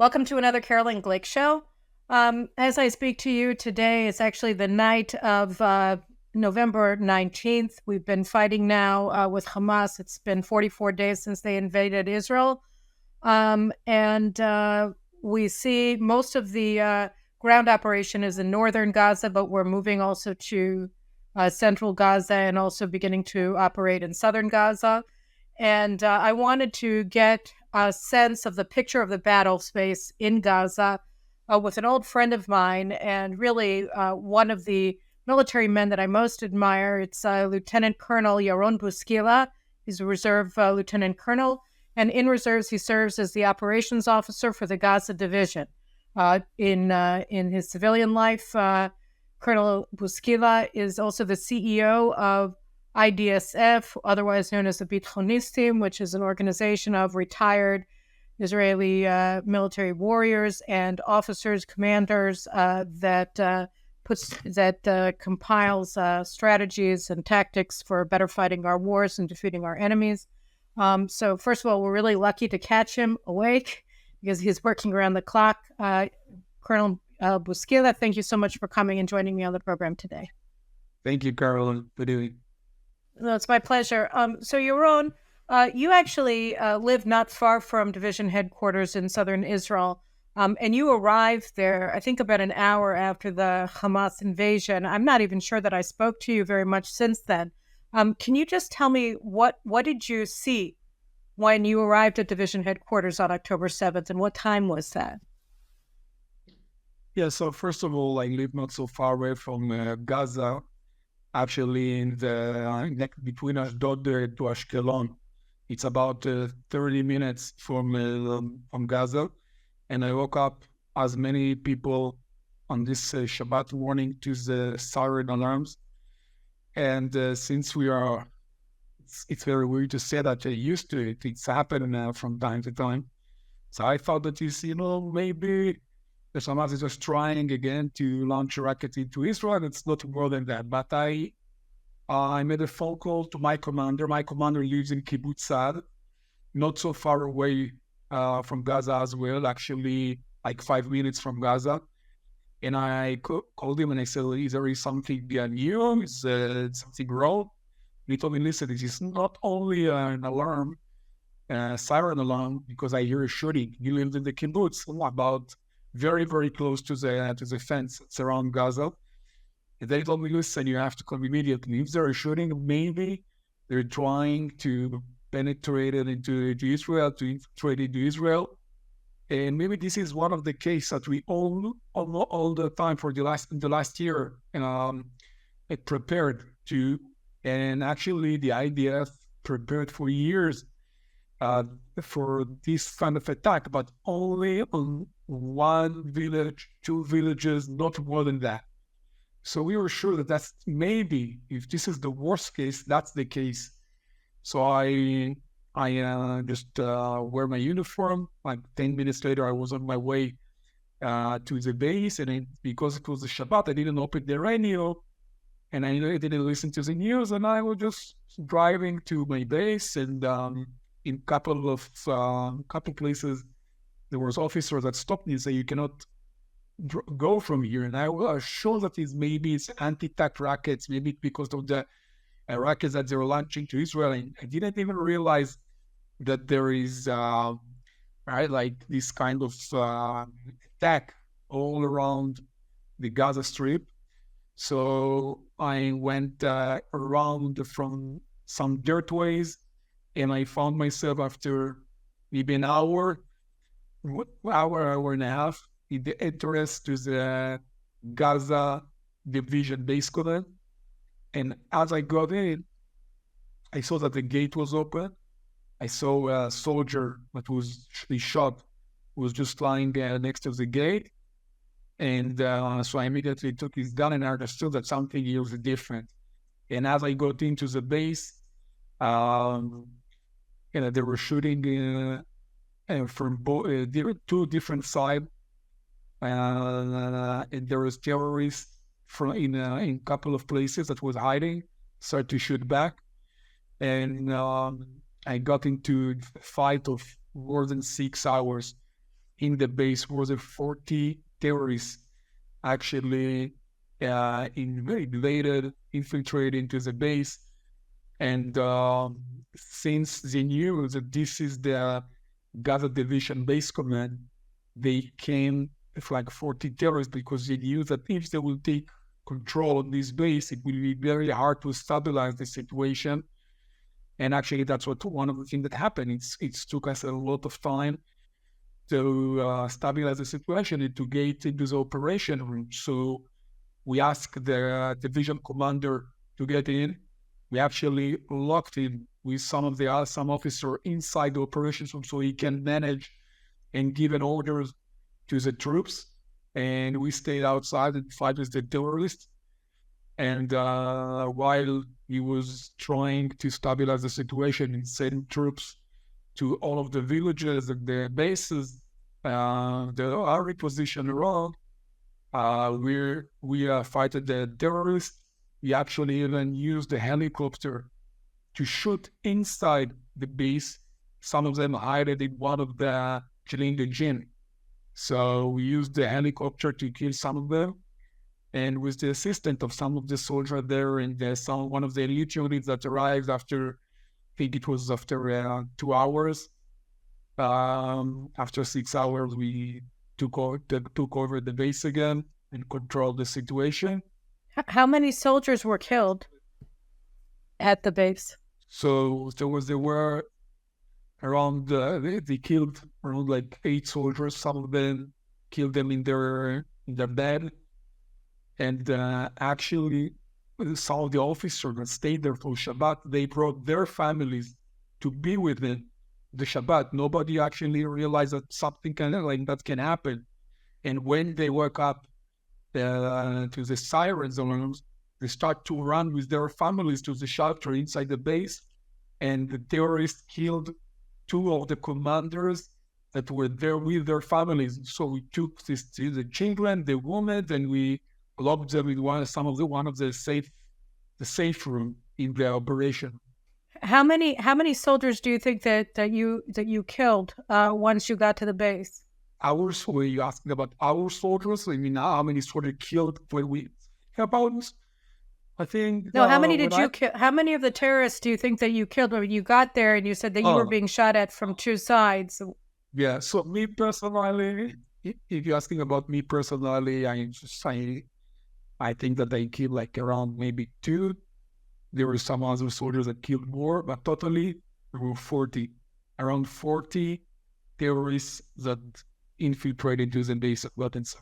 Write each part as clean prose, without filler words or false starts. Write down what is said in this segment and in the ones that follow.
Welcome to another Caroline Glick Show. As I speak to you today, it's actually the night of November 19th. We've been fighting now with Hamas. It's been 44 days since they invaded Israel. And we see most of the ground operation is in northern Gaza, but we're moving also to central Gaza and also beginning to operate in southern Gaza. And I wanted to get a sense of the picture of the battle space in Gaza with an old friend of mine and really one of the military men that I most admire. It's Lieutenant Colonel Yaron Buskila. He's a reserve lieutenant colonel. And in reserves, he serves as the operations officer for the Gaza Division. In his civilian life, Colonel Buskila is also the CEO of IDSF, otherwise known as the Bitronistim, which is an organization of retired Israeli military warriors and officers, commanders that compiles strategies and tactics for better fighting our wars and defeating our enemies. So first of all, we're really lucky to catch him awake because he's working around the clock. Colonel Buskila, thank you so much for coming and joining me on the program today. Thank you, Caroline, for doing. No, it's my pleasure. So Yaron, you actually live not far from division headquarters in southern Israel, and you arrived there, I think, about an hour after the Hamas invasion. I'm not even sure that I spoke to you very much since then. Can you just tell me what did you see when you arrived at division headquarters on October 7th, and what time was that? Yeah, so first of all, I live not so far away from Gaza, actually in the between Ashdod to Ashkelon. It's about 30 minutes from Gaza, and I woke up as many people on this Shabbat morning to the siren alarms. And since we are, it's very weird to say that they're used to it. It's happened from time to time. So I thought that maybe the Hamas is just trying again to launch a rocket into Israel. It's not more than that. But I made a phone call to my commander. My commander lives in Kibbutz Sad, not so far away from Gaza as well, actually like 5 minutes from Gaza. And I called him and I said, is there something new? Is something wrong? He told me, listen, this is not only an alarm, siren alarm, because I hear a shooting. You live in the kibbutz, about very, very close to the fence around Gaza. And they told me, listen, you have to come immediately. If they're shooting, maybe they're trying to penetrate it into Israel, to infiltrate into Israel. And maybe this is one of the cases that we all the time for the last year prepared to. And actually, the IDF prepared for years for this kind of attack, but only on one village, 2 villages, not more than that. So we were sure that that's maybe, if this is the worst case, that's the case. So I just wear my uniform. Like 10 minutes later, I was on my way to the base, and because it was a Shabbat, I didn't open the radio, and I didn't listen to the news, and I was just driving to my base, and in couple places, there was officers that stopped me and said, you cannot go from here. And I was sure that maybe it's anti-tank rockets, maybe because of the rockets that they were launching to Israel. And I didn't even realize that there is like this kind of attack all around the Gaza Strip. So I went around from some dirt ways, and I found myself after maybe an hour and a half in the entrance to the Gaza Division base command. And as I got in, I saw that the gate was open. I saw a soldier that was shot, was just lying there next to the gate. And so I immediately took his gun and I understood that something here was different. And as I got into the base, they were shooting from two different sides. And there was terrorists in a couple of places that was hiding, started to shoot back. And I got into a fight of more than 6 hours in the base was 40 terrorists actually infiltrated into the base. And since they knew that this is the Gaza Division base command, they came with like 40 terrorists because they knew that if they will take control of this base, it will be very hard to stabilize the situation. And actually, that's one of the things that happened. It took us a lot of time to stabilize the situation and to get into the operation room. So we asked the division commander to get in. We actually locked him with some officer inside the operations room so he can manage and give an orders to the troops. And we stayed outside and fight with the terrorists. And while he was trying to stabilize the situation and send troops to all of the villages and the bases, the our position around, we fighted the terrorists. We actually even used the helicopter to shoot inside the base. Some of them hid in one of the gym. So we used the helicopter to kill some of them. And with the assistance of some of the soldiers there and one of the elite units that arrived after, I think it was after 2 hours. After 6 hours, we took over the base again and controlled the situation. How many soldiers were killed at the base? So there were around, they killed around like 8 soldiers. Some of them killed them in their bed. And actually, some of the officers that stayed there for Shabbat, they brought their families to be with them the Shabbat. Nobody actually realized that something like that can happen. And when they woke up to the sirens alarms, they start to run with their families to the shelter inside the base. And the terrorists killed 2 of the commanders that were there with their families. So we took the children, the women, and we locked them in one of the safe room in the operation. How many soldiers do you think that you killed once you got to the base? Ours? Were you asking about our soldiers? I mean, how many soldiers killed when we about? I think no. How many did you kill? How many of the terrorists do you think that you killed when you got there and you said that you were being shot at from 2 sides? Yeah. So me personally, if you're asking about me personally, I think that I killed like around maybe 2. There were some other soldiers that killed more, but totally there were around 40 terrorists that infiltrated into the base of weapons.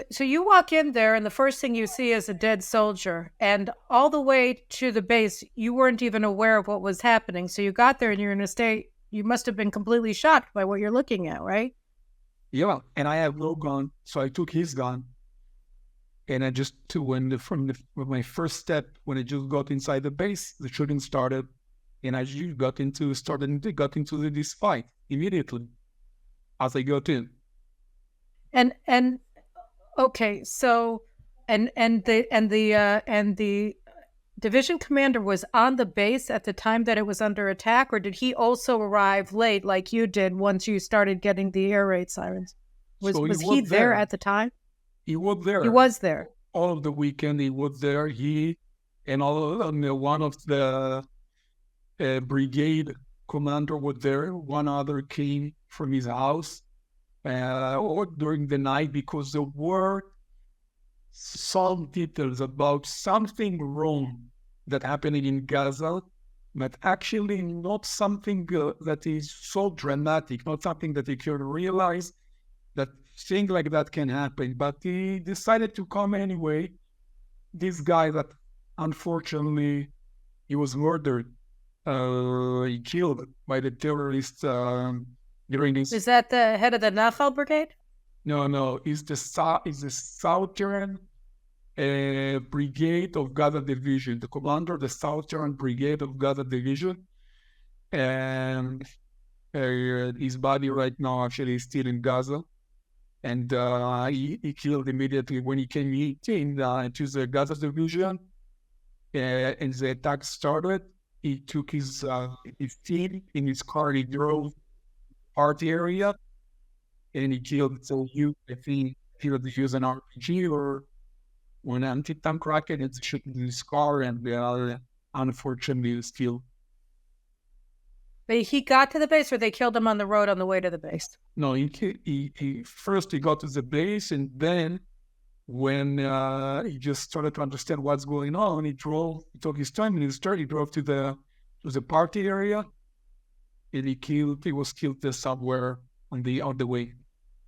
So you walk in there and the first thing you see is a dead soldier, and all the way to the base, you weren't even aware of what was happening. So you got there and you're in a state, you must have been completely shocked by what you're looking at, right? Yeah, and I have no gun, so I took his gun. And I just, from my first step, when I just got inside the base, the shooting started, and I just got into this fight immediately as I got in. And okay, so and the division commander was on the base at the time that it was under attack, or did he also arrive late like you did once you started getting the air raid sirens? Was he there at the time? He was there. He was there. All of the weekend he was there. He and one of the brigade commander was there. One other came from his house or during the night because there were some details about something wrong that happened in Gaza, but actually not something that is so dramatic, not something that you can realize that thing like that can happen. But he decided to come anyway. This guy that unfortunately he was murdered, he killed by the terrorists during this. Is that the head of the Nafal Brigade? No, it's the Southern Brigade of Gaza Division, the commander of the Southern Brigade of Gaza Division. And his body right now actually is still in Gaza. And he killed immediately when he came into the Gaza Division. And the attack started. He took his team in his car. He drove party area. and he killed, so I think he was using an RPG or an anti-tank rocket, and it's shooting his car, and they are unfortunately still. He got to the base, or they killed him on the road on the way to the base? No, he first he got to the base, and then when he just started to understand what's going on, he took his time, and he drove to the party area, and he was killed there somewhere on the way.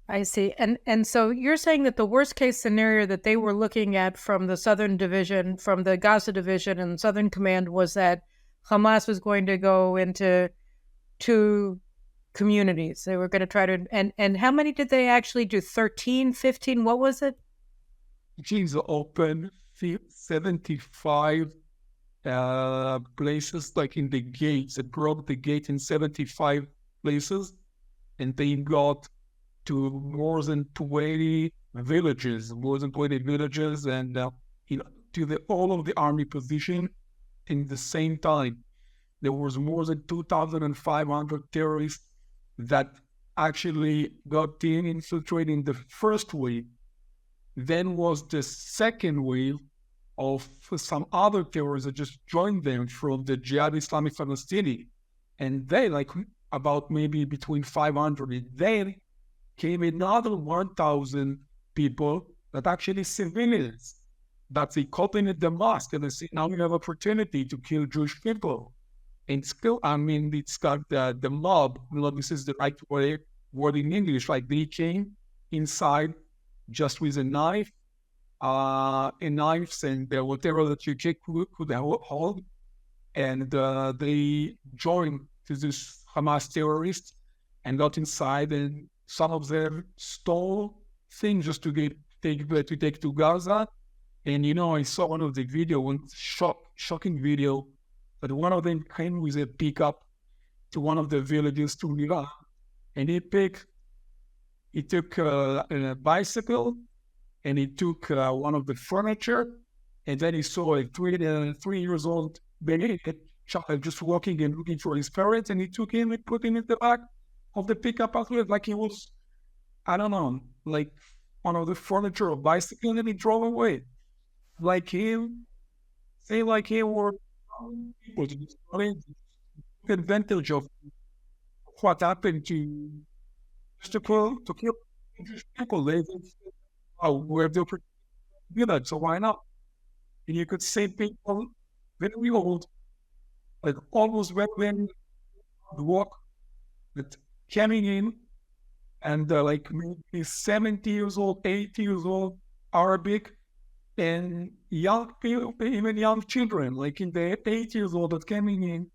I see. And so you're saying that the worst case scenario that they were looking at from the Southern Division, from the Gaza Division and Southern Command, was that Hamas was going to go into 2 communities. They were going to try to, and how many did they actually do? 13, 15? What was it? She's open 75 places, like in the gates. They broke the gate in 75 places, and they got to more than 20 villages, and to all of the army position in the same time. There was more than 2,500 terrorists that actually got infiltrated in the first wave. Then was the second wave of some other terrorists that just joined them from the Jihad Islamic Palestinian. And they, like about maybe between 500, then came another 1,000 people that actually civilians, that they caught in the mosque, and they say, now we have opportunity to kill Jewish people. And still, it's got the mob, this is the right word in English, like they came inside just with a knife, knives and whatever that you could hold, and they joined to this Hamas terrorists and got inside, and some of them stole things just to take to Gaza. And I saw one of the video, one shocking video, that one of them came with a pickup to one of the villages to Iran, and he took a bicycle, and he took one of the furniture, and then he saw a 3 years old baby child just walking and looking for his parents, and he took him and put him in the back of the pickup afterwards, like he was, I don't know, like one of the furniture or bicycle, and he drove away. Like him were people to take advantage of what happened to kill people. They where they could do that, so why not? And you could see people very old, like almost when walk, that coming in, and like maybe 70 years old, 80 years old, Arabic, and young people, even young children, like in the 8 years old, that coming in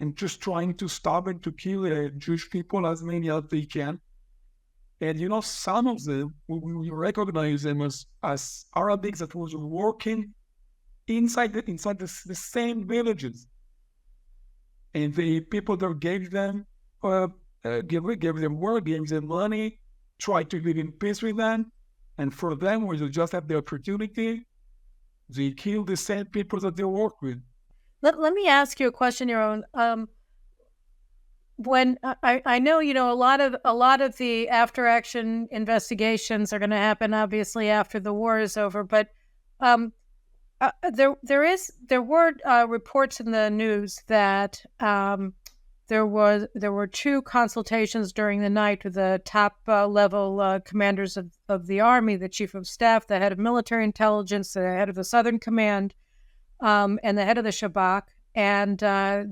and just trying to stop and to kill Jewish people, as many as they can. And some of them, we recognize them as Arabics that was working inside the same villages. And the people that gave them work, gave them money, tried to live in peace with them. And for them, where they just have the opportunity, they kill the same people that they work with. Let me ask you a question, Yaron. When I know, a lot of the after action investigations are going to happen, obviously, after the war is over. But there were reports in the news that there were 2 consultations during the night with the top level commanders of the army, the chief of staff, the head of military intelligence, the head of the Southern Command, and the head of the Shabak. And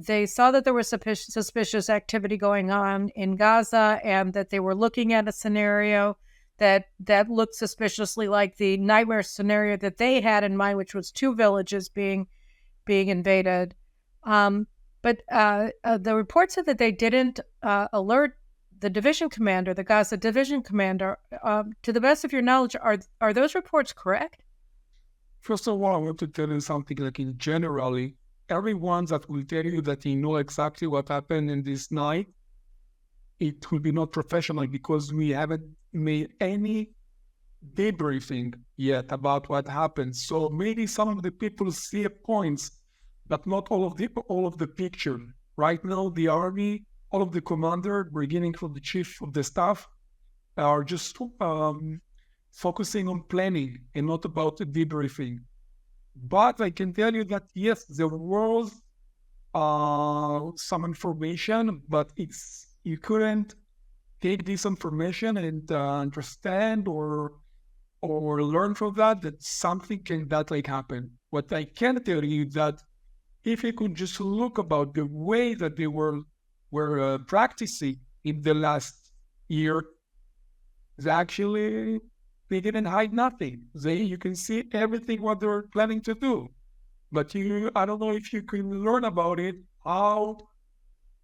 they saw that there was suspicious activity going on in Gaza, and that they were looking at a scenario that looked suspiciously like the nightmare scenario that they had in mind, which was 2 villages being invaded. But the report said that they didn't alert the division commander, the Gaza Division commander. To the best of your knowledge, are those reports correct? First of all, I want to tell you something, like in generally, everyone that will tell you that he know exactly what happened in this night, it will be not professional, because we haven't made any debriefing yet about what happened. So maybe some of the people see points, but not all of the picture. Right now, the army, all of the commander, beginning from the chief of the staff, are just focusing on planning and not about the debriefing. But I can tell you that yes, there was some information, but you couldn't take this information and understand or learn from that something can that like happen. What I can tell you that if you could just look about the way that they were practicing in the last year, they didn't hide nothing. You can see everything what they're planning to do. But I don't know if you can learn about it, how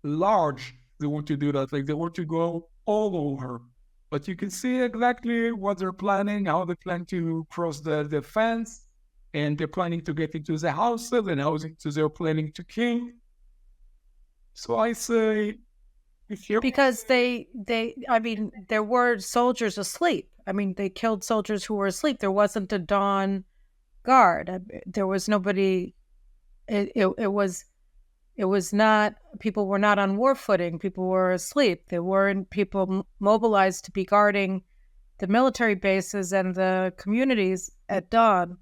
large they want to do that. Like they want to go all over. But you can see exactly what they're planning, how they plan to cross the fence, and they're planning to get into the houses, and how they're planning to kill. So I say, because I mean, there were soldiers asleep. I mean, they killed soldiers who were asleep. There wasn't a dawn guard. There was nobody. It was not, people were not on war footing. People were asleep. There weren't people mobilized to be guarding the military bases and the communities at dawn.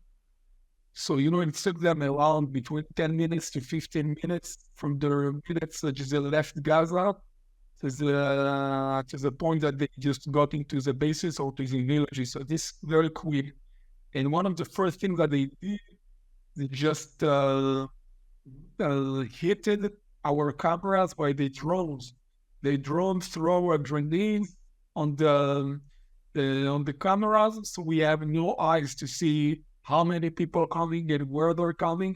So, it took them around between 10 minutes to 15 minutes from the minutes that they left Gaza to the point that they just got into the bases or to the villages. So this very quick. And one of the first things that they did, they just hit our cameras by the drones. The drones throw grenades on the cameras, so we have no eyes to see how many people are coming and where they're coming.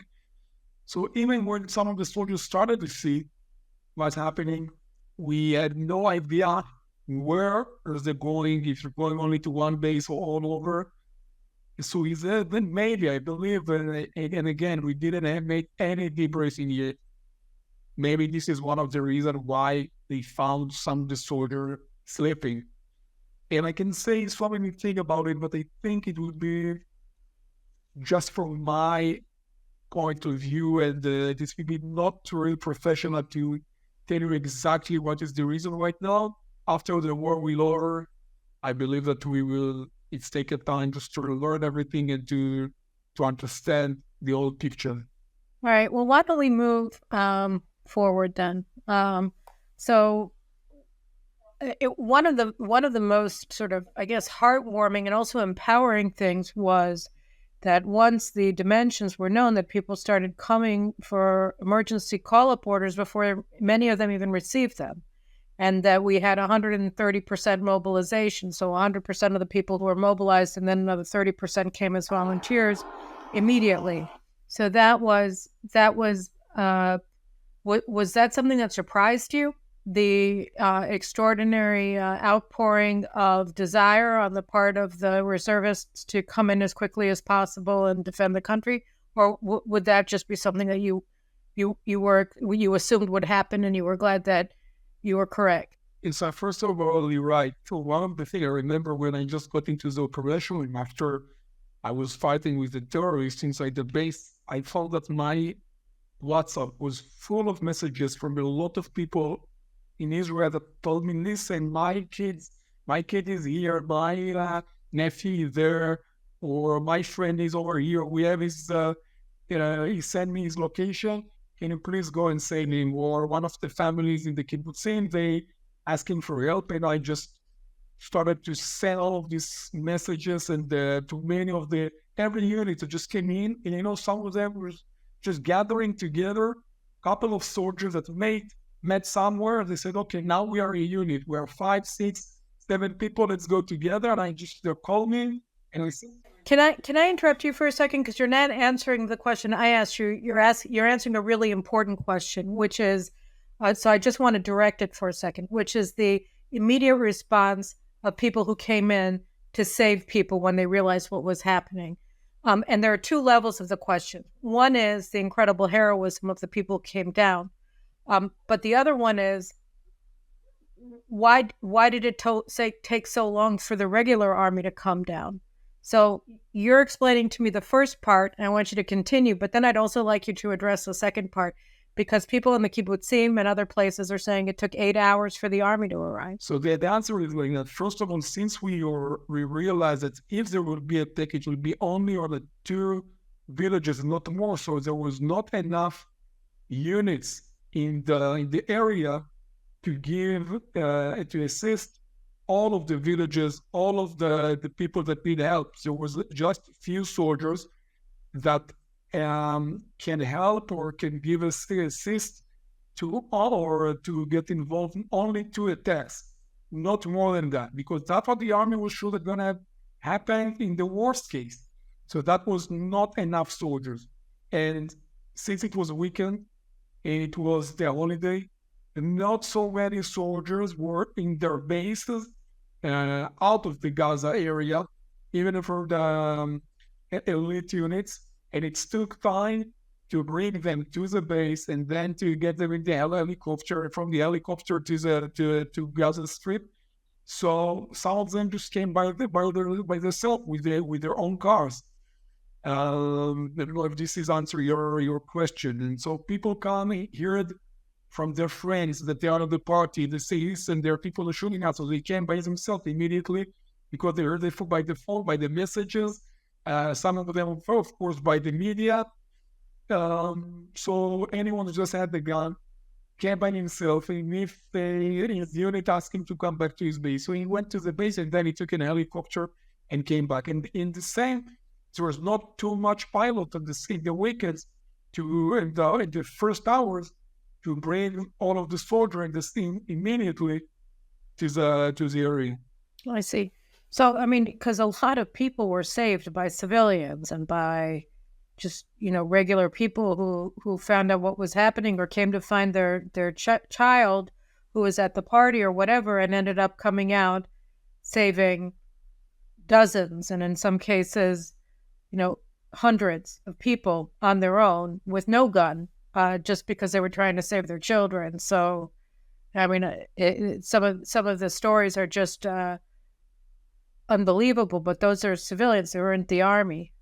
So even when some of the soldiers started to see what's happening, we had no idea where they're going, if they're going only to one base or all over. So then maybe, I believe, and again, we didn't have made any debriefing yet. Maybe this is one of the reasons why they found some of the soldiers sleeping. And I can say so many things about it, but I think it would be just from my point of view, and this will be not really professional to tell you exactly what is the reason right now. After the war will over, I believe that it's taken time just to learn everything and to understand the whole picture. All right. Well, why don't we move forward then? So one of the most sort of, I guess, heartwarming and also empowering things was that once the dimensions were known, that people started coming for emergency call-up orders before many of them even received them. And that we had 130% mobilization. So 100% of the people who were mobilized, and then another 30% came as volunteers immediately. So was that something that surprised you? The extraordinary outpouring of desire on the part of the reservists to come in as quickly as possible and defend the country, or would that just be something that you assumed would happen, and you were glad that you were correct? It's first of all, you're right. So one of the things I remember when I just got into the operation, and after I was fighting with the terrorists inside the base, I found that my WhatsApp was full of messages from a lot of people in Israel that told me, listen, my kid is here, my nephew is there, or my friend is over here. We have his, he sent me his location. Can you please go and save him? Or one of the families in the kibbutzim, they asking for help, and I just started to send all of these messages and to many of every unit that just came in, and some of them were just gathering together, a couple of soldiers that met somewhere. They said, okay, now we are a unit. We are 5, 6, 7 people. Let's go together. And they called me, and I said, Can I interrupt you for a second? Because you're not answering the question I asked you. You're answering a really important question, which is, so I just want to direct it for a second, which is the immediate response of people who came in to save people when they realized what was happening. And there are two levels of the question. One is the incredible heroism of the people who came down. But the other one is, why did it take so long for the regular army to come down? So you're explaining to me the first part, and I want you to continue, but then I'd also like you to address the second part, Because people in the kibbutzim and other places are saying it took 8 hours for the army to arrive. So the answer is like that. First of all, since we realized that if there will be a attack, it will be only on the 2 villages, not more. So there was not enough units in the area to give to assist all of the villages, all of the people that need help. There was just few soldiers that can help or can give us assist to all or to get involved in only 2 attacks, not more than that, because that's what the army was sure that gonna happen in the worst case. So that was not enough soldiers. And since it was a weekend and it was the holiday, not so many soldiers were in their bases out of the Gaza area, even for the elite units. And it took time to bring them to the base and then to get them in the helicopter, from the helicopter to Gaza Strip. So some of them just came by themselves with their own cars. I don't know if this is answer your question. And so people come hear it from their friends that they are of the party, they say this, and there are people shooting out. So they came by themselves immediately because they heard it by the phone, by the messages. Some of them, of course, by the media. So anyone who just had the gun came by himself, and if his unit asked him to come back to his base, so he went to the base, and then he took an helicopter and came back. And in the same, there was not too much pilot in the weekends in the first hours to bring all of the soldiers in the scene immediately to the area. I see. So, I mean, because a lot of people were saved by civilians and by just, regular people who found out what was happening or came to find their child who was at the party or whatever and ended up coming out saving dozens and in some cases, hundreds of people on their own with no gun, just because they were trying to save their children. So, I mean, some of the stories are just unbelievable, but those are civilians. They weren't the army,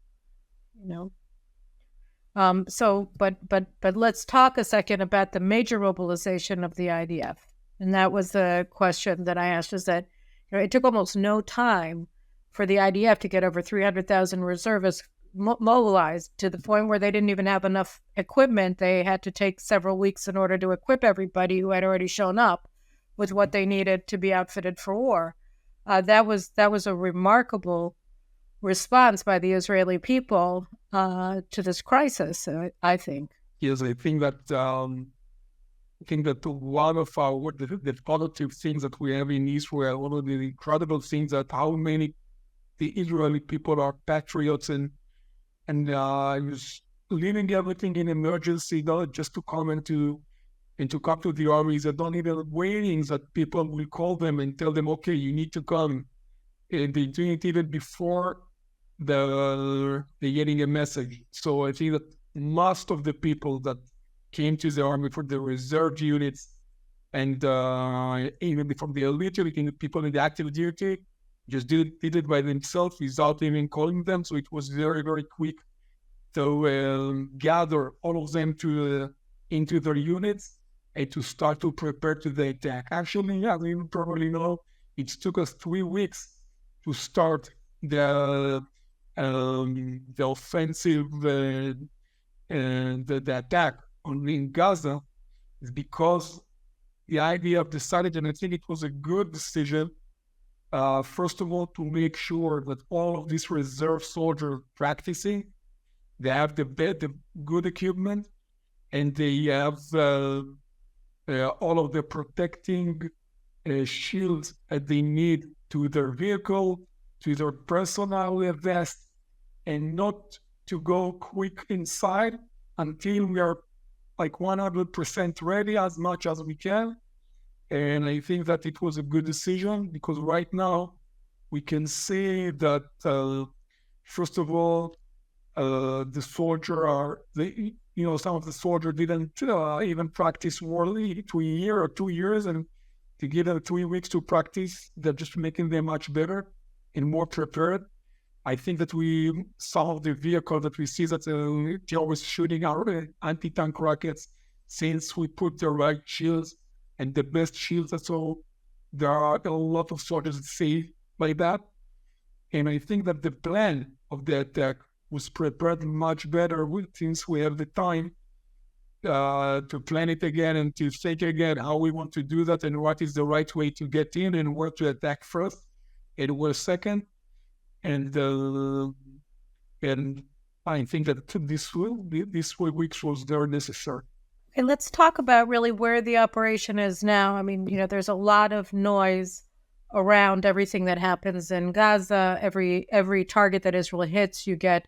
So, but let's talk a second about the major mobilization of the IDF. And that was the question that I asked, is that it took almost no time for the IDF to get over 300,000 reservists mobilized, to the point where they didn't even have enough equipment. They had to take several weeks in order to equip everybody who had already shown up with what they needed to be outfitted for war. That was a remarkable response by the Israeli people to this crisis, I think. Yes, I think that one of the positive things that we have in Israel, one of the incredible things, that how many the Israeli people are patriots and was leaving everything in emergency, not just to come and to come to the armies. They don't even waiting that people will call them and tell them, okay, you need to come. And they do it even before they're getting a message. So I think that most of the people that came to the army for the reserve units and even from the elite unit, the people in the active duty, just did it by themselves without even calling them. So it was very, very quick to gather all of them into their units and to start to prepare to the attack. Actually, as you probably know, it took us 3 weeks to start the offensive and the attack in Gaza, is because the IDF decided, and I think it was a good decision, first of all, to make sure that all of these reserve soldiers practicing, they have the good equipment, and they have all of the protecting shields that they need to their vehicle, to their personal vest, and not to go quick inside until we are like 100% ready as much as we can. And I think that it was a good decision, because right now we can see that, first of all, the soldier some of the soldiers didn't even practice morally to a year or 2 years, and to give them 3 weeks to practice, they're just making them much better and more prepared. I think that we saw the vehicle that we see that they're always shooting our anti-tank rockets. since we put the right shields and the best shields. So there are a lot of soldiers that say like that. And I think that the plan of the attack was prepared much better since we have the time to plan it again and to think again how we want to do that and what is the right way to get in and where to attack first and where second. And I think that this week was very necessary. And let's talk about really where the operation is now. I mean, there's a lot of noise around everything that happens in Gaza. Every target that Israel hits, you get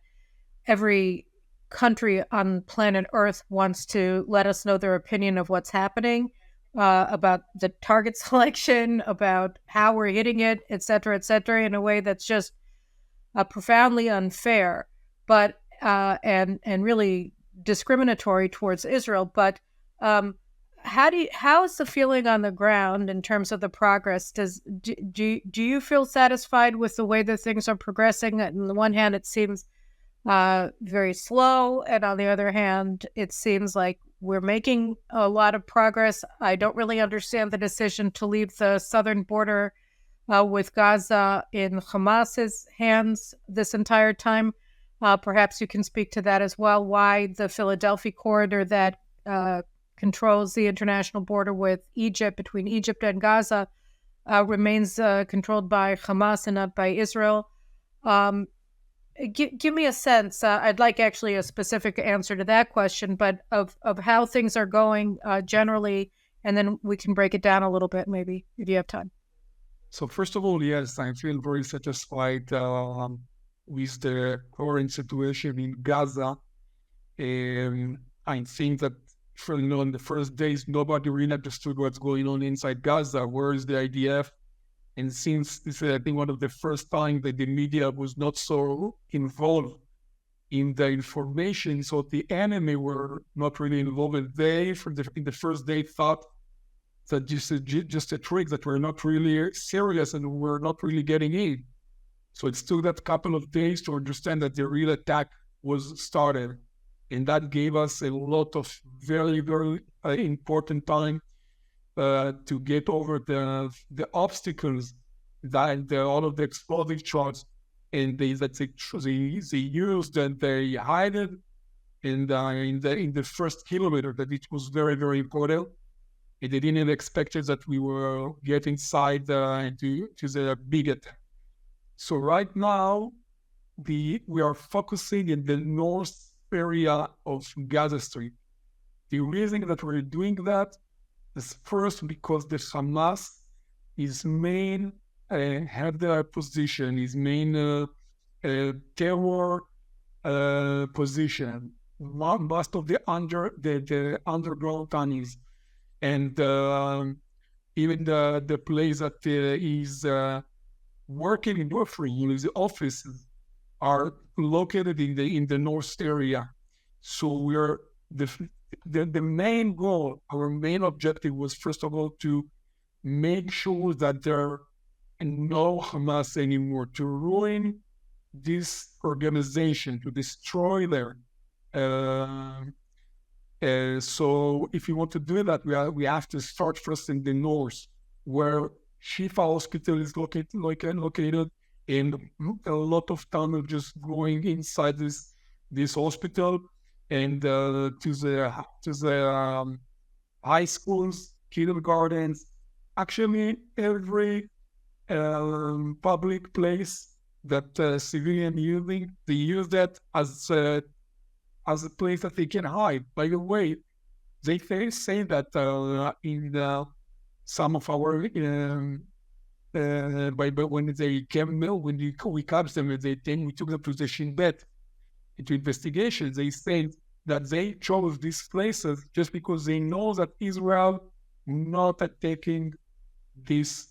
every country on planet Earth wants to let us know their opinion of what's happening, about the target selection, about how we're hitting it, et cetera, in a way that's just profoundly unfair, but and really discriminatory towards Israel. But how is the feeling on the ground in terms of the progress? Do you feel satisfied with the way that things are progressing? On the one hand, it seems very slow, and on the other hand, it seems like we're making a lot of progress. I don't really understand the decision to leave the southern border with Gaza in Hamas's hands this entire time. Perhaps you can speak to that as well. Why the Philadelphia corridor that controls the international border with Egypt, between Egypt and Gaza, remains controlled by Hamas and not by Israel. Give me a sense. I'd like actually a specific answer to that question, but of how things are going generally, and then we can break it down a little bit, maybe, if you have time. So first of all, yes, I feel very satisfied with the current situation in Gaza. I think that in the first days, nobody really understood what's going on inside Gaza. Where is the IDF? And since this is, I think, one of the first times that the media was not so involved in the information, so the enemy were not really involved. In the first day, thought that just a trick, that we're not really serious and we're not really getting in. So it took that couple of days to understand that the real attack was started. And that gave us a lot of very, very important time to get over the obstacles that all of the explosive charts and they used and they hid it in the first kilometer, that it was very, very important. And they didn't expect it that we were getting inside to the big attack. So right now, we are focusing in the north area of Gaza Strip. The reason that we're doing that is first because the Hamas, his main had their position, his main terror position, most of the underground tunnels, and even the place that is working in warfare, his offices are located in the north area. So we're the main goal, our main objective was first of all to make sure that there are no Hamas anymore, to ruin this organization, to destroy their. So if you want to do that, we have to start first in the north, where Shifa Hospital is located, and a lot of tunnels just going inside this hospital, and to the high schools, kindergartens, actually every public place that civilian using, they use that as a place that they can hide. By the way, they say that in some of our when they came, when we captured them, we took them to the Shin Bet into investigation. They said that they chose these places just because they know that Israel not attacking those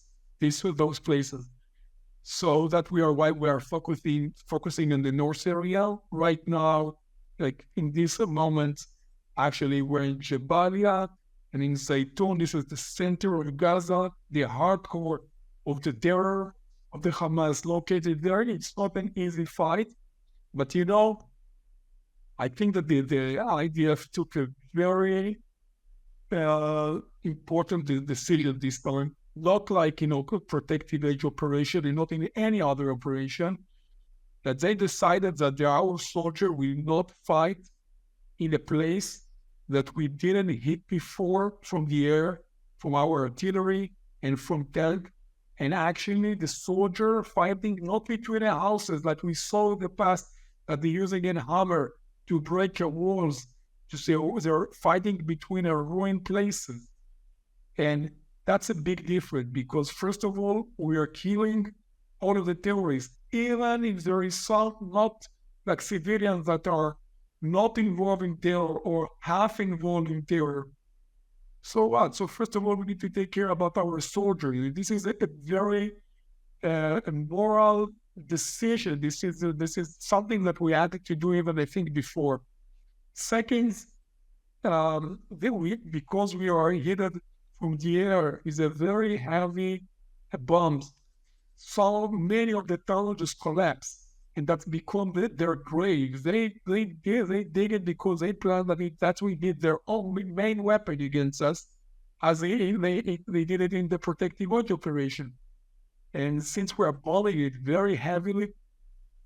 places. So that why we are focusing in the north area right now. Like in this moment, actually we're in Jabalia and in Zaytun. This is the center of Gaza, the hardcore of the terror of the Hamas located there. It's not an easy fight, but I think that the IDF took a very important decision this time. Not like, protective age operation and not in any other operation, that they decided that our soldier will not fight in a place that we didn't hit before from the air, from our artillery and from tank. And actually the soldier fighting not between the houses like we saw in the past, that they're using a hammer to break the walls, to say, they're fighting between ruined places. And that's a big difference, because first of all, we are killing all of the terrorists, even if there is some not like civilians that are not involved in terror or half involved in terror. So what? So first of all, we need to take care about our soldiers. This is a very moral decision. This is something that we had to do even, I think, before. Second, because we are hit from the air, is a very heavy bombs. So many of the tunnels just collapse, and that's become their graves. They did it because they planned that that's we did their own main weapon against us, as they did it in the protective watch operation. And since we're bombing it very heavily,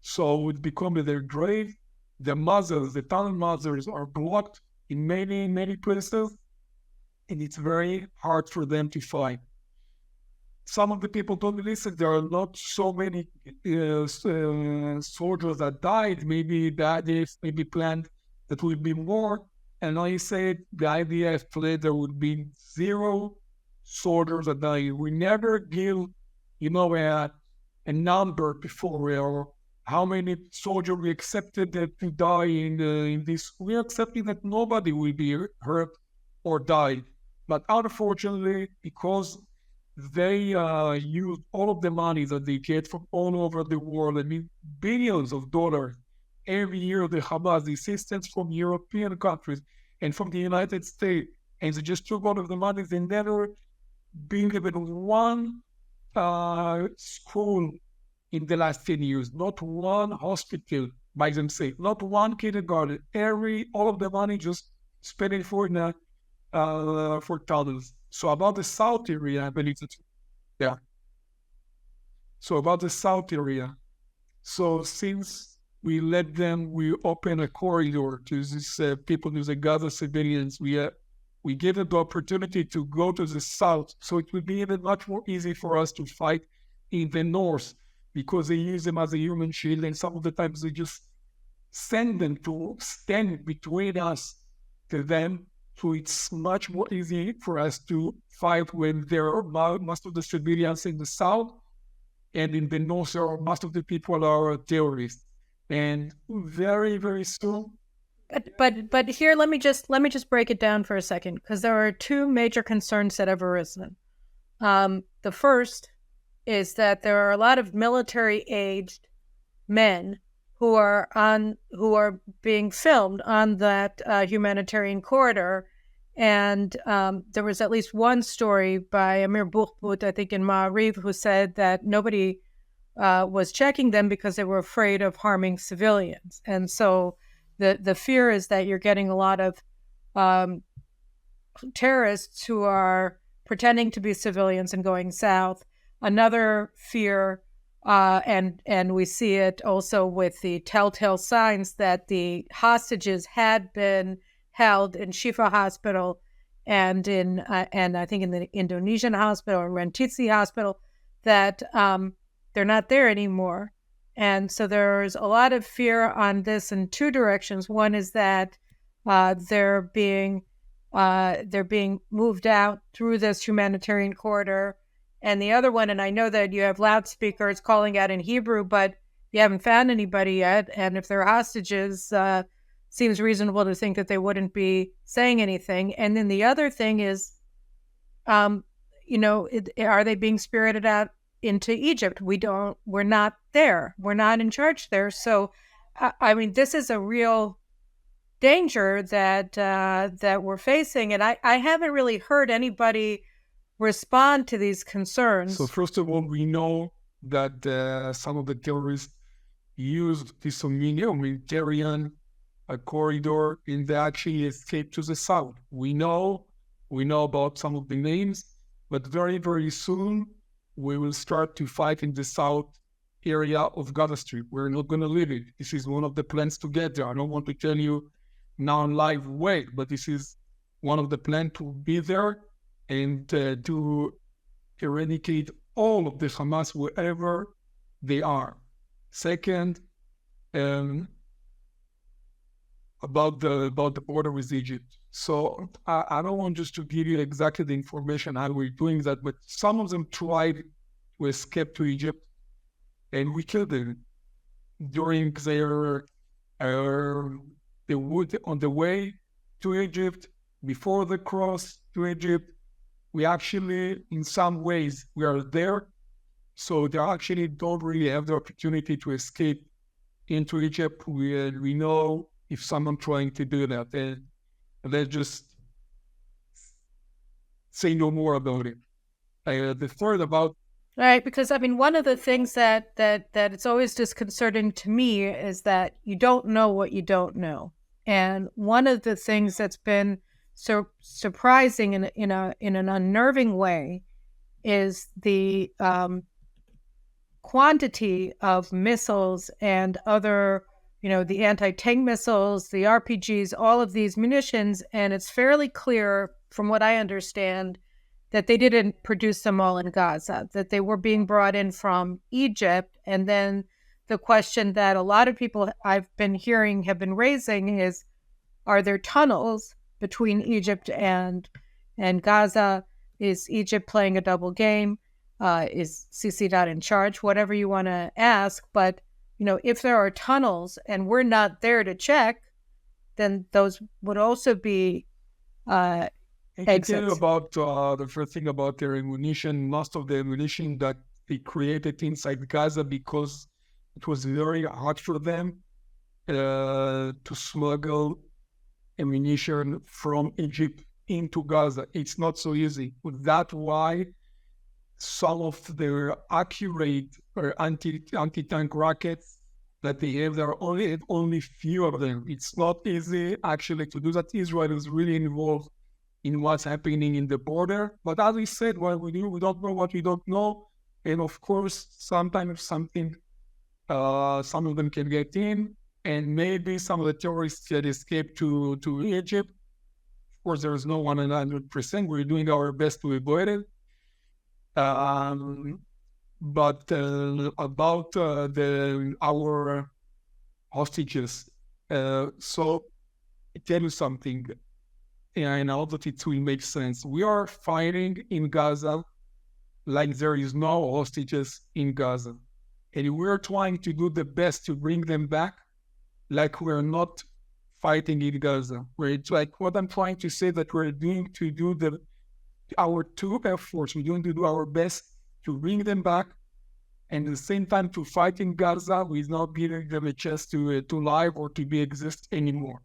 so it become their grave. The muzzles, the tunnel muzzles, are blocked in many places, and it's very hard for them to fight. Some of the people told me, listen, there are not so many soldiers that died. Maybe the IDF maybe planned that would be more. And I said the IDF planned there would be 0 soldiers that died. We never give, a number before, or how many soldiers we accepted that to die in this. We're accepting that nobody will be hurt or die. But unfortunately, because they use all of the money that they get from all over the world, billions of dollars every year, the Hamas, the assistance from European countries and from the United States, and they just took all of the money. They never built even one school in the last 10 years, not one hospital by themselves, not one kindergarten. All of the money just spent it for tunnels. So about the south area, I believe that, yeah. So about the south area. So since we open a corridor to these people, to the Gaza civilians, we give them the opportunity to go to the south. So it will be even much more easy for us to fight in the north, because they use them as a human shield, and some of the times they just send them to stand between us to them. So it's much more easy for us to fight when there are most of the civilians in the south, and in the north, most of the people are terrorists. And very, very soon. But here, let me just break it down for a second, because there are 2 major concerns that have arisen. The first is that there are a lot of military-aged men who are being filmed on that humanitarian corridor. And there was at least one story by Amir Bukhbut, I think in Ma'ariv, who said that nobody was checking them because they were afraid of harming civilians. And so the fear is that you're getting a lot of terrorists who are pretending to be civilians and going south. Another fear, and we see it also with the telltale signs that the hostages had been held in Shifa Hospital and I think in the Indonesian hospital, or Rentitsi Hospital, that they're not there anymore. And so there's a lot of fear on this in 2 directions. One is that they're being moved out through this humanitarian corridor. And the other one, and I know that you have loudspeakers calling out in Hebrew, but you haven't found anybody yet. And if they're hostages, seems reasonable to think that they wouldn't be saying anything. And then the other thing is, are they being spirited out into Egypt? We're not there. We're not in charge there. So, this is a real danger that we're facing. And I haven't really heard anybody respond to these concerns. So first of all, we know that some of the terrorists used this humanitarian corridor and they actually escaped to the south. We know We know about some of the names, but very, very soon we will start to fight in the south area of Gaza Strip. We're not going to leave it. This is one of the plans to get there. I don't want to tell you now in live way, but this is one of the plans to be there and to eradicate all of the Hamas wherever they are. Second, about the border with Egypt. So I don't want just to give you exactly the information how we're doing that, but some of them tried to escape to Egypt, and we killed them during their on the way to Egypt, before the cross to Egypt. We actually, in some ways, we are there, so they actually don't really have the opportunity to escape into Egypt. We know if someone trying to do that, and let's just say no more about it. The third about right, because I mean, one of the things that it's always disconcerting to me is that you don't know what you don't know, and one of the things that's been so surprising in an unnerving way is the quantity of missiles and other, the anti-tank missiles, the RPGs, all of these munitions. And it's fairly clear, from what I understand, that they didn't produce them all in Gaza, that they were being brought in from Egypt. And then the question that a lot of people I've been hearing have been raising is, are there tunnels between Egypt and Gaza? Is Egypt playing a double game? Is Sisi not in charge? Whatever you want to ask. But, if there are tunnels and we're not there to check, then those would also be I can tell you exits. about the first thing about their ammunition. Most of the ammunition that they created inside Gaza, because it was very hard for them to smuggle ammunition from Egypt into Gaza. It's not so easy. That's why some of their accurate or anti-tank rockets that they have, there are only few of them. It's not easy actually to do that. Israel is really involved in what's happening in the border. But as we said, what we do, we don't know what we don't know. And of course, sometimes some of them can get in, and maybe some of the terrorists can escape to Egypt. Of course, there is no 100%. We're doing our best to avoid it. But about our hostages, so I tell you something, and I know that it will make sense. We are fighting in Gaza like there is no hostages in Gaza, and we're trying to do the best to bring them back like we're not fighting in Gaza. It's like what I'm trying to say, that we're doing to do our two efforts. We're going to do our best to bring them back, and at the same time to fight in Gaza without giving them a chance to live or to be exist anymore.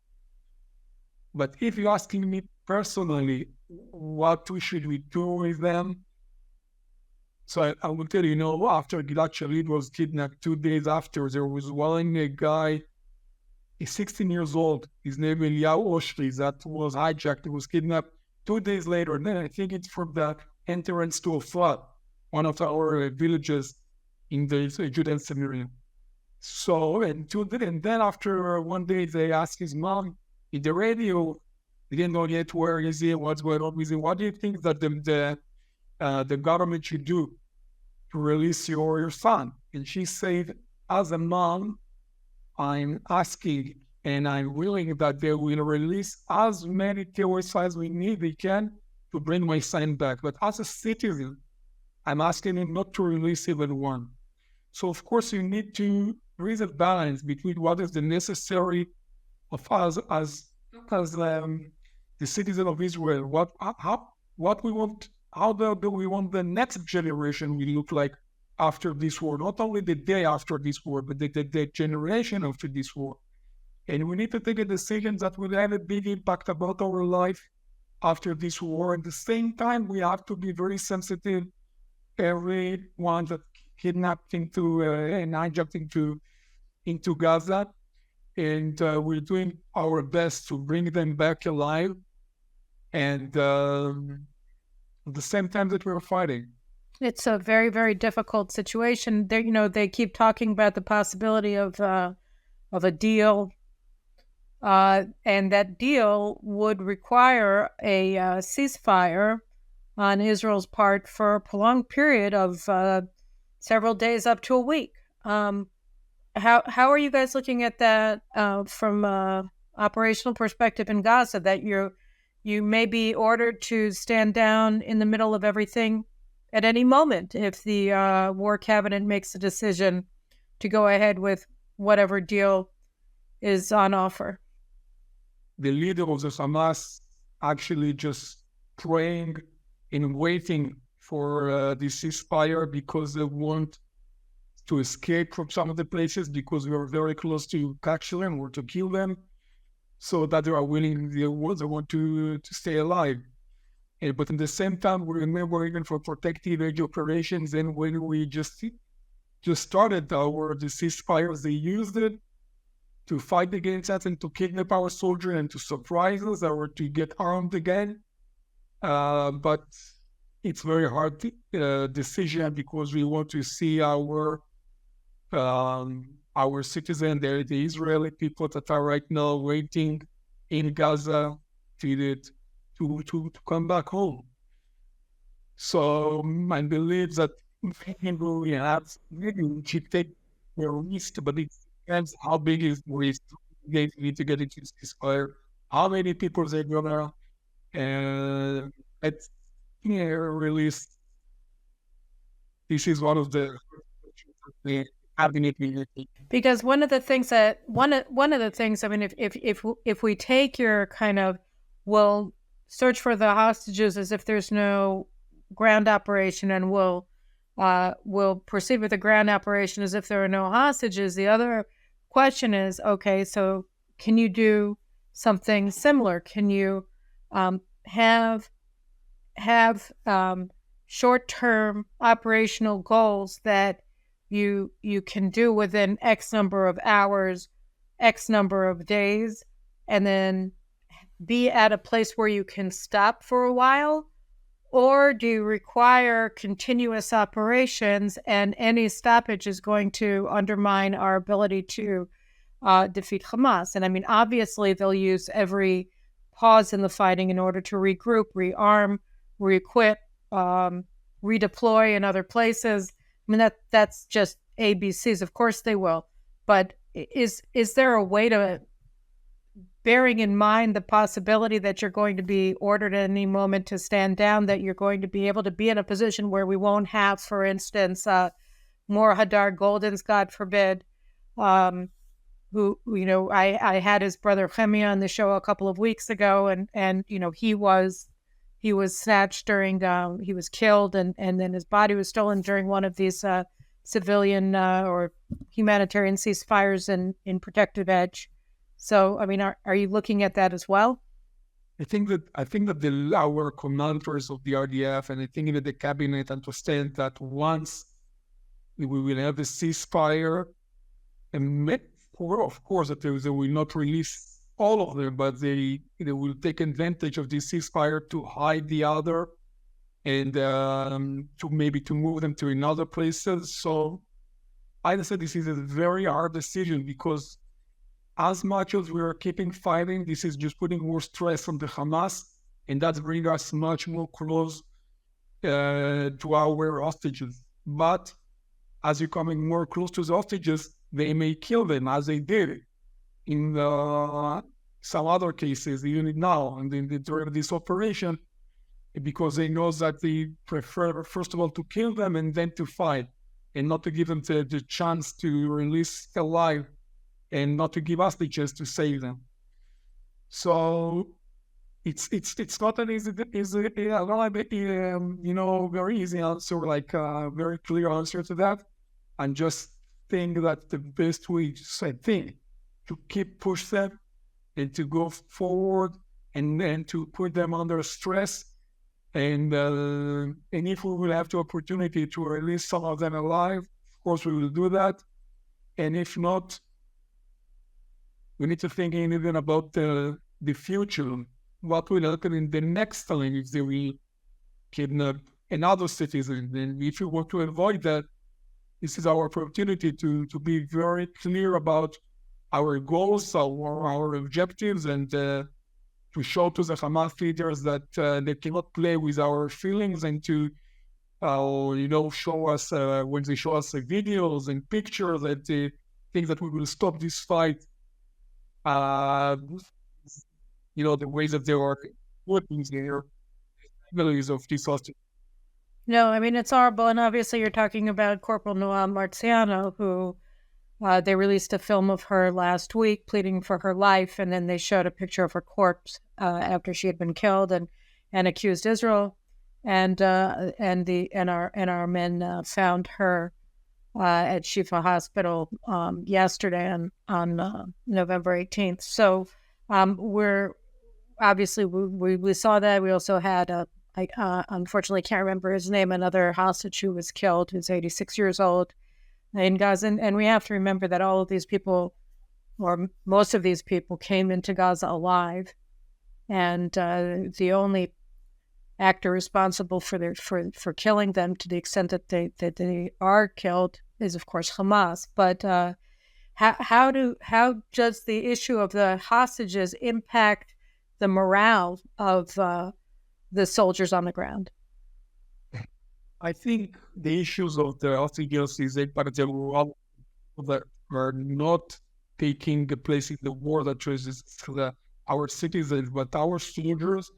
But if you're asking me personally, what should we do with them? So I will tell you, after Gilad Shalit was kidnapped, 2 days after, there was one guy, he's 16 years old. His name is Eliyahu Oshri, that was hijacked. He was kidnapped 2 days later. And then I think it's from the entrance to Ofra, one of our villages in the Judean Samaria. So, and then after 1 day, they asked his mom in the radio, they didn't know yet where is he, what's going on with him. What do you think that the government should do to release your son? And she said, as a mom, I'm asking and I'm willing that they will release as many terrorists as they can to bring my son back. But as a citizen, I'm asking him not to release even one. So of course you need to raise a balance between what is the necessary of us as the citizen of Israel, what we want, how do we want the next generation will look like after this war, not only the day after this war, but the generation after this war. And we need to take a decision that will have a big impact about our life after this war. At the same time, we have to be very sensitive. Everyone that kidnapped and hijacked into Gaza, and we're doing our best to bring them back alive. and at the same time that we're fighting. It's a very, very difficult situation. They keep talking about the possibility of a deal, and that deal would require a ceasefire on Israel's part for a prolonged period of several days up to a week. How are you guys looking at that from an operational perspective in Gaza? That you may be ordered to stand down in the middle of everything at any moment if the war cabinet makes a decision to go ahead with whatever deal is on offer. The leader of the Hamas actually just praying and waiting for the ceasefire because they want to escape from some of the places because we are very close to capture them or to kill them, so that they are willing, they want to stay alive. But at the same time, we remember even for protective age operations, and when we just started the ceasefires, they used it to fight against us and to kidnap our soldiers and to surprise us or to get armed again. But it's very hard decision because we want to see our citizens, the Israeli people that are right now waiting in Gaza to come back home. So I believe that maybe we should take the risk, but it depends how big is the risk. They need to get into ceasefire. How many people they're gonna release? This is one of the because one of the things, I mean, if we take your kind of, we'll search for the hostages as if there's no ground operation, and we'll proceed with the ground operation as if there are no hostages. The other question is, okay, so can you do something similar? Can you have short-term operational goals that you can do within X number of hours, X number of days, and then be at a place where you can stop for a while? Or do you require continuous operations, and any stoppage is going to undermine our ability to defeat Hamas? And I mean, obviously, they'll use every pause in the fighting in order to regroup, rearm, re-equip, redeploy in other places. I mean, that's just ABCs. Of course they will. But is there a way to, bearing in mind the possibility that you're going to be ordered at any moment to stand down, that you're going to be able to be in a position where we won't have, for instance, more Hadar Goldens, God forbid, who, I had his brother Chemia on the show a couple of weeks ago, and he was snatched during, he was killed, and then his body was stolen during one of these civilian or humanitarian ceasefires in Protective Edge. So, I mean, are you looking at that as well? I think that our commanders of the RDF, and I think that the cabinet understand that once we will have a ceasefire, and of course that they will not release all of them, but they will take advantage of this ceasefire to hide the other, and to move them to another places. So I said this is a very hard decision, because as much as we are keeping fighting, this is just putting more stress on the Hamas, and that brings us much more close to our hostages. But as you're coming more close to the hostages, they may kill them, as they did in some other cases, even now, and during this operation, because they know that they prefer, first of all, to kill them and then to fight, and not to give them the chance to release alive, and not to give us the chance to save them. So it's not an easy, very easy answer, like a very clear answer to that. And just think that the best way, to keep push them and to go forward, and then to put them under stress. And if we will have the opportunity to release some of them alive, of course we will do that. And if not, we need to think even about the future. what will happen in the next time if they will kidnap another citizen. And if you want to avoid that, this is our opportunity to be very clear about our goals, our objectives, and to show to the Hamas leaders that they cannot play with our feelings, and to show us when they show us videos and pictures that they think that we will stop this fight. The ways that they are working their families of these hostages. No, I mean, it's horrible. And obviously you're talking about Corporal Noam Marziano, who they released a film of her last week pleading for her life. And then they showed a picture of her corpse after she had been killed, and accused Israel. And our men found her at Shifa Hospital yesterday on November 18th. So we're obviously we saw that. We also had I unfortunately can't remember his name, another hostage who was killed, who's 86 years old in Gaza. And we have to remember that all of these people, or most of these people, came into Gaza alive. And the only actor responsible for killing them, to the extent that they are killed, is of course Hamas. But how does the issue of the hostages impact the morale of the soldiers on the ground? I think the issues of the hostages is that that are not taking the place in the war that chooses our citizens, but our soldiers.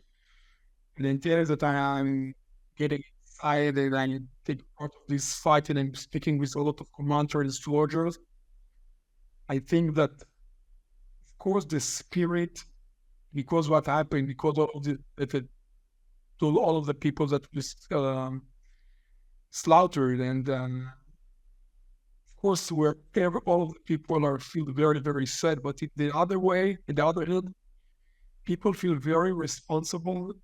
And then there is that I'm getting excited and I take part of this fight, and I'm speaking with a lot of commanders and soldiers. I think that, of course, the spirit, because what happened, because all of the people that was slaughtered, and of course, wherever all of the people are feel very, very sad. But in the other hand, people feel very responsible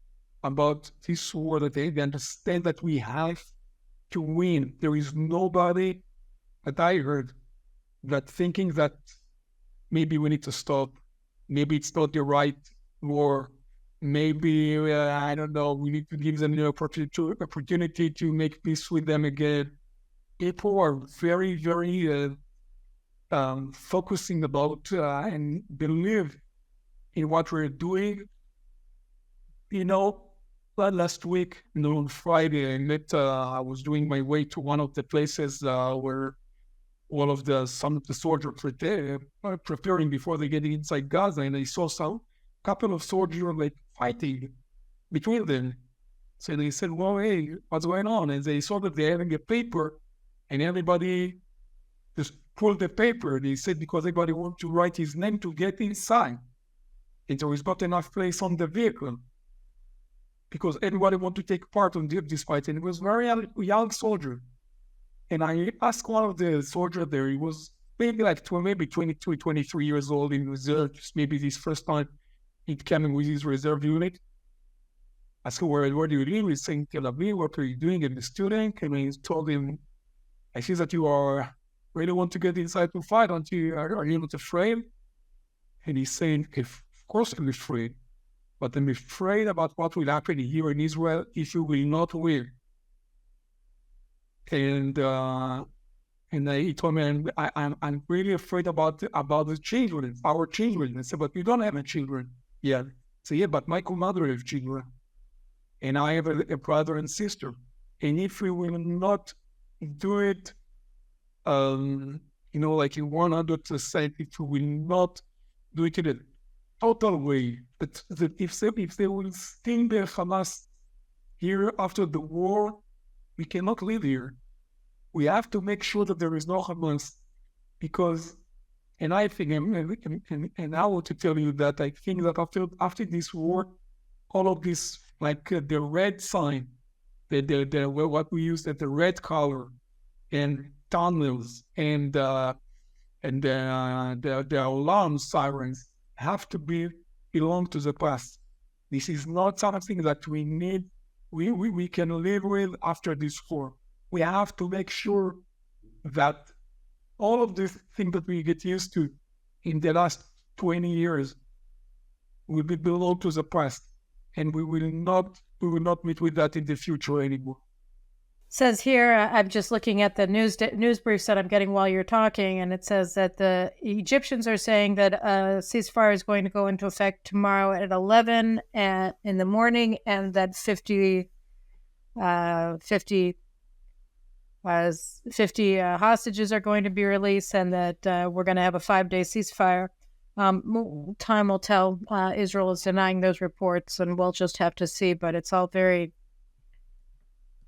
about this war, that they understand that we have to win. There is nobody that I heard that thinking that maybe we need to stop, maybe it's not the right war, maybe, I don't know, we need to give them the opportunity to make peace with them again. People are very, very focusing about and believe in what we're doing. Last week, on Friday, I was doing my way to one of the places where some of the soldiers are preparing before they get inside Gaza, and I saw couple of soldiers fighting between them. So they said, "Well, hey, what's going on?" And they saw that they're having a paper, and everybody just pulled the paper. They said because everybody wanted to write his name to get inside, and there was not enough place on the vehicle, because everybody wanted to take part in this fight. And it was very young soldier. And I asked one of the soldiers there, he was maybe 22, 23 years old in reserve, just maybe his first time he came with his reserve unit. I asked him, where do you live? He's saying, Tel Aviv. What are you doing in the student? And I told him, I see that you really want to get inside to fight. Are you not afraid? And he's saying, of course I'm afraid. But I'm afraid about what will happen here in Israel if you will not win. And he told me, I'm really afraid about the children, our children. I said, but you don't have any children yet. I said, yeah, but my mother has children, and I have a brother and sister. And if we will not do it, in 100%, if we will not do it in a total way, that if they will still be Hamas here after the war, we cannot live here. We have to make sure that there is no Hamas, because, and I think, and I want to tell you that I think that after this war, all of this, the red sign, what we used at the red color, and tunnels, and the alarm sirens have to belong to the past. This is not something that we need. We can live with after this war. We have to make sure that all of these things that we get used to in the last 20 years will belong to the past. and we will not meet with that in the future anymore. Says here, I'm just looking at the news briefs that I'm getting while you're talking, and it says that the Egyptians are saying that a ceasefire is going to go into effect tomorrow at 11 in the morning, and that 50 hostages are going to be released, and that we're going to have a 5-day ceasefire. Time will tell. Israel is denying those reports, and we'll just have to see. But it's all very,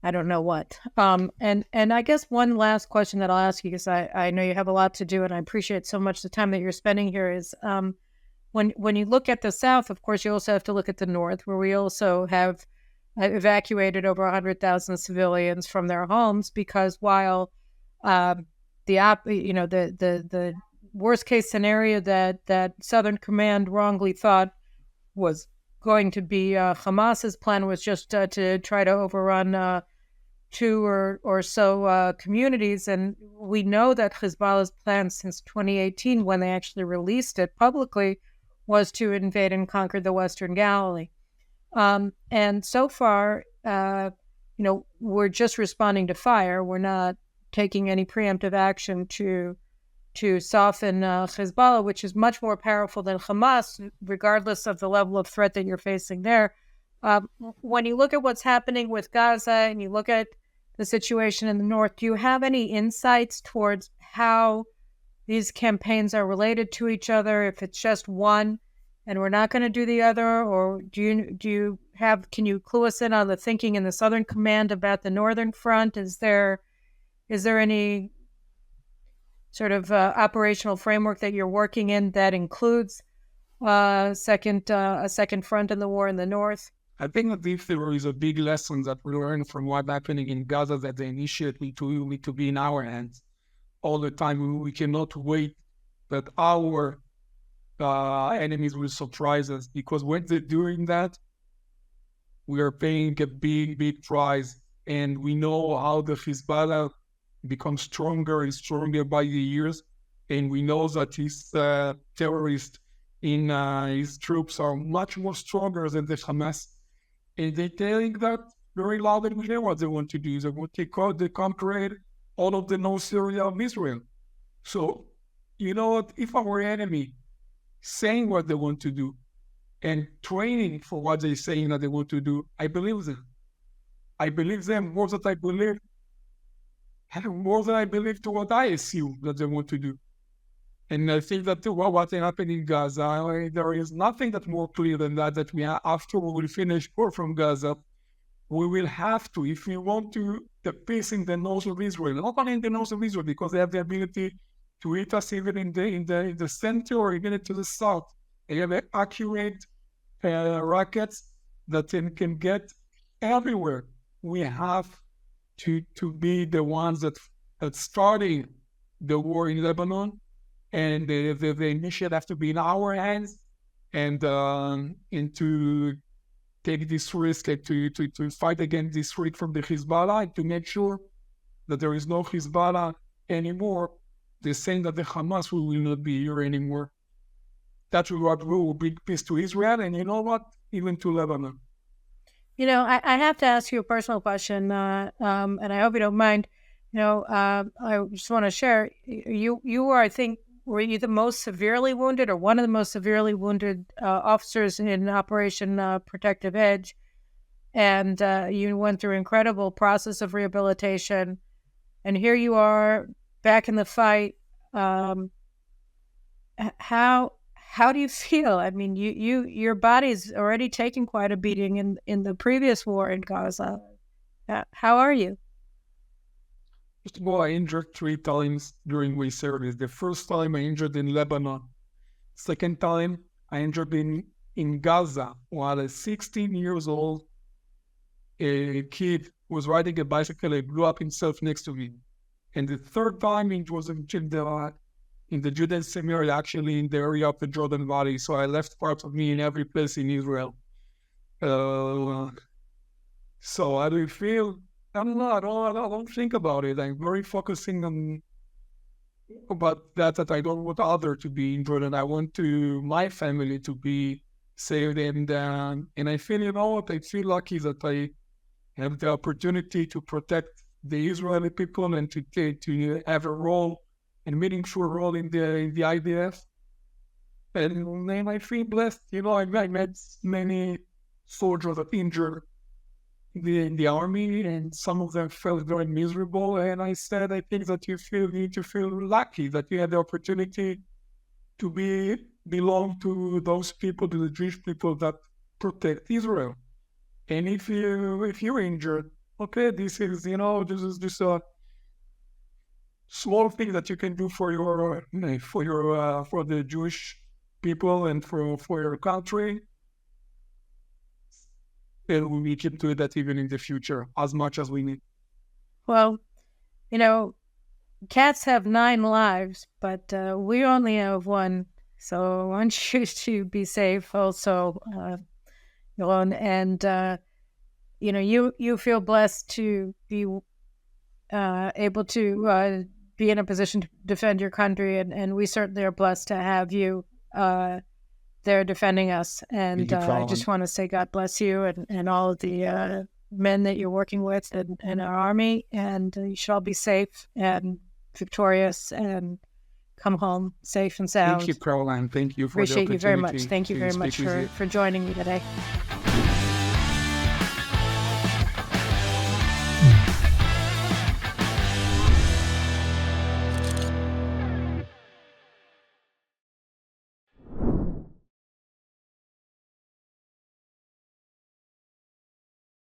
I don't know what. And I guess one last question that I'll ask you, because I know you have a lot to do, and I appreciate so much the time that you're spending here, is when you look at the South, of course, you also have to look at the North, where we also have evacuated over 100,000 civilians from their homes, because while the worst case scenario that Southern Command wrongly thought was going to be Hamas's plan was just to try to overrun 2 or so communities. And we know that Hezbollah's plan since 2018, when they actually released it publicly, was to invade and conquer the Western Galilee. And so far, we're just responding to fire. We're not taking any preemptive action to soften Hezbollah, which is much more powerful than Hamas, regardless of the level of threat that you're facing there. When you look at what's happening with Gaza and you look at the situation in the North, do you have any insights towards how these campaigns are related to each other? If it's just one and we're not going to do the other, or can you clue us in on the thinking in the Southern Command about the Northern Front? Is there any sort of operational framework that you're working in that includes a second front in the war in the North? I think that if there is a big lesson that we learn from what's happening in Gaza, that the initiative need to be in our hands all the time. We cannot wait that our enemies will surprise us, because when they're doing that, we are paying a big price. And we know how the Hezbollah becomes stronger and stronger by the years. And we know that his terrorists in his troops are much more stronger than the Hamas. And they're telling that very loud and clear what they want to do. They want to conquer all of the North Syria of Israel. So, you know what? If our enemy saying what they want to do and training for what they're saying that they want to do, I believe them. I believe them more than I believe to what I assume that they want to do. And I think that what happened in Gaza, there is nothing that more clear than that we have, after we will finish war from Gaza, we will have to, if we want to, the peace in the north of Israel, not only in the north of Israel, because they have the ability to hit us even in the center or even to the south. They have accurate rockets that can get everywhere. We have to be the ones that starting the war in Lebanon, and the initiative have to be in our hands, and to take this risk and to fight against this threat from the Hezbollah, and to make sure that there is no Hezbollah anymore. They're saying that the Hamas will not be here anymore. That will bring peace to Israel, and you know what? Even to Lebanon. I have to ask you a personal question, and I hope you don't mind. I just want to share. You were, I think, were you the most severely wounded, or one of the most severely wounded officers in Operation Protective Edge? And you went through an incredible process of rehabilitation, and here you are back in the fight. How do you feel? I mean, your body's already taken quite a beating in the previous war in Gaza. How are you? First of all, I injured 3 times during my service. The first time I injured in Lebanon. Second time I injured in Gaza while a 16 years old kid was riding a bicycle and blew up himself next to me. And the third time it was in the Judean Seminary, actually in the area of the Jordan Valley. So I left parts of me in every place in Israel. So how do you feel? I don't know. I don't think about it. I'm very focusing on about that I don't want others to be injured, and I want my family to be saved. And I feel, you know what, I feel lucky that I have the opportunity to protect the Israeli people and to have a role, a meaningful role in the IDF. And I feel blessed. You know, I met many soldiers that injured in the army, and some of them felt very miserable. And I said, I think that you need to feel lucky that you had the opportunity to belong to those people, to the Jewish people that protect Israel. And if you're injured, okay, this is just a small thing that you can do for the Jewish people and for your country. And we can do that even in the future, as much as we need. Well, you know, cats have 9 lives, but we only have 1. So I want you to be safe also, Yaron. And, you feel blessed to be able to be in a position to defend your country. And we certainly are blessed to have you there defending us. And I just want to say God bless you and all of the men that you're working with in our army. And you should all be safe and victorious and come home safe and sound. Thank you, Caroline. Thank you for Appreciate the opportunity. you very much. Thank you very much for joining me today.